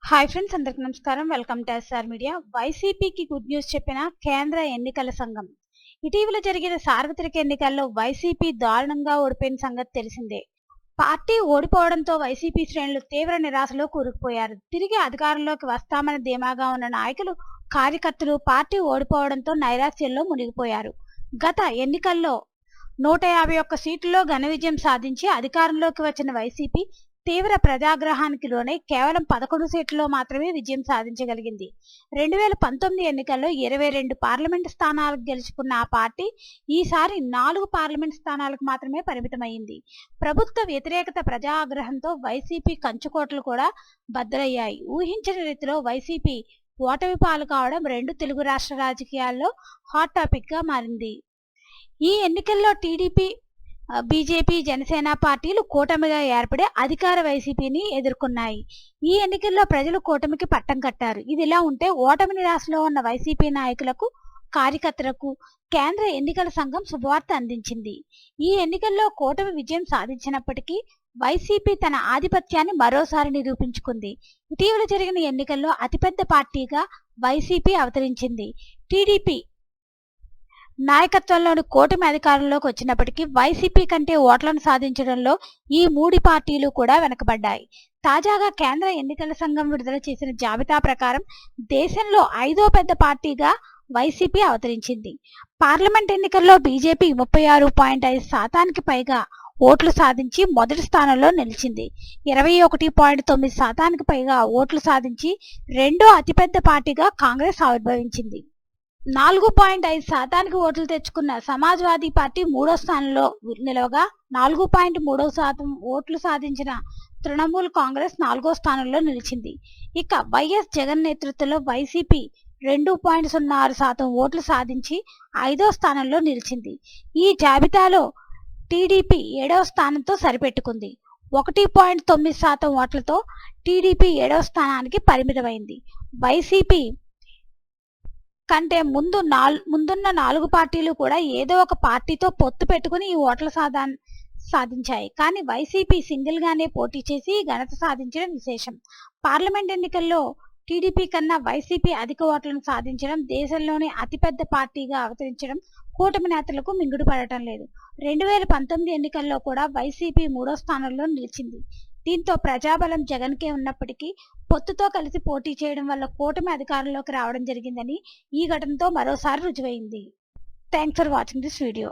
Hi friends, అందరికి నమస్కారం. Welcome to SR media. వైసీపీకి గుడ్ న్యూస్ చెప్పిన కేంద్ర ఎన్నికల సంఘం. ఇటీవల జరిగిన సార్వత్రిక ఎన్నికల్లో వైసీపీ దారుణంగా ఓడిపోయిన సంగతి తెలిసిందే. పార్టీ ఓడిపోవడంతో వైసీపీ శ్రేణులు తీవ్ర నిరాశలో కూరుకుపోయారు. తిరిగి అధికారంలోకి వస్తామని ధీమాగా ఉన్న నాయకులు, కార్యకర్తలు పార్టీ ఓడిపోవడంతో నైరాశ్యంలో మునిగిపోయారు. గత ఎన్నికల్లో 151 సీట్లలో ఘన విజయం సాధించి అధికారంలోకి వచ్చిన వైసీపీ తీవ్ర ప్రజాగ్రహానికి లోనై కేవలం 11 సీట్లలో మాత్రమే విజయం సాధించగలిగింది. 2019 ఎన్నికల్లో 22 పార్లమెంటు స్థానాలకు గెలుచుకున్న ఆ పార్టీ ఈసారి 4 పార్లమెంటు స్థానాలకు మాత్రమే పరిమితమైంది. ప్రభుత్వ వ్యతిరేకత, ప్రజా ఆగ్రహంతో వైసీపీ కంచుకోటలు కూడా బద్దలయ్యాయి. ఊహించని రీతిలో వైసీపీ ఓటమి పాలు కావడం 2 తెలుగు రాష్ట్ర రాజకీయాల్లో హాట్ టాపిక్ గా మారింది. ఈ ఎన్నికల్లో టీడీపీ, బీజేపీ, జనసేన పార్టీలు కూటమిగా ఏర్పడి అధికార వైసీపీని ఎదుర్కొన్నాయి. ఈ ఎన్నికల్లో ప్రజలు కూటమికి పట్టం కట్టారు. ఇదిలా ఉంటే ఓటమి నిరాశలో ఉన్న వైసీపీ నాయకులకు, కార్యకర్తలకు కేంద్ర ఎన్నికల సంఘం శుభవార్త అందించింది. ఈ ఎన్నికల్లో కూటమి విజయం సాధించినప్పటికీ వైసీపీ తన ఆధిపత్యాన్ని మరోసారి నిరూపించుకుంది. ఇటీవల జరిగిన ఎన్నికల్లో అతిపెద్ద పార్టీగా వైసీపీ అవతరించింది. టీడీపీ నాయకత్వంలోని కూటమి అధికారంలోకి వచ్చినప్పటికీ వైసీపీ కంటే ఓట్లను సాధించడంలో ఈ 3 పార్టీలు కూడా వెనకబడ్డాయి. తాజాగా కేంద్ర ఎన్నికల సంఘం విడుదల చేసిన జాబితా ప్రకారం దేశంలో 5వ పెద్ద పార్టీగా వైసీపీ అవతరించింది. పార్లమెంట్ ఎన్నికల్లో బీజేపీ 36.5% పైగా ఓట్లు సాధించి మొదటి స్థానంలో నిలిచింది. 21.9% పైగా ఓట్లు సాధించి రెండో అతిపెద్ద పార్టీగా కాంగ్రెస్ ఆవిర్భవించింది. 4.5% ఓట్లు తెచ్చుకున్న సమాజ్వాదీ పార్టీ మూడో స్థానంలో నిలవగా 4.3% ఓట్లు సాధించిన తృణమూల్ కాంగ్రెస్ 4వ స్థానంలో నిలిచింది. ఇక వైఎస్ జగన్ నేతృత్వంలో వైసీపీ 2.06% ఓట్లు సాధించి 5వ స్థానంలో నిలిచింది. ఈ జాబితాలో టీడీపీ 7వ స్థానంతో సరిపెట్టుకుంది. 1.9% ఓట్లతో టీడీపీ 7వ స్థానానికి పరిమితమైంది. వైసీపీ కంటే ముందున్న 4 పార్టీలు కూడా ఏదో ఒక పార్టీతో పొత్తు పెట్టుకుని ఈ ఓట్ల సాధించాయి. కానీ వైసీపీ సింగిల్ గానే పోటీ చేసి ఘనత సాధించడం విశేషం. పార్లమెంట్ ఎన్నికల్లో టీడీపీ కన్నా వైసీపీ అధిక ఓట్లను సాధించడం, దేశంలోనే అతిపెద్ద పార్టీగా అవతరించడం కూటమి నేతలకు మింగుడు పడటం లేదు. 2019 ఎన్నికల్లో కూడా వైసీపీ 3వ స్థానంలో నిలిచింది. దీంతో ప్రజాబలం జగన్కే ఉన్నప్పటికీ పొత్తుతో కలిసి పోటీ చేయడం వల్ల కూటమి అధికారంలోకి రావడం జరిగిందని ఈ ఘటనతో మరోసారి రుజువైంది. Thanks for watching this video.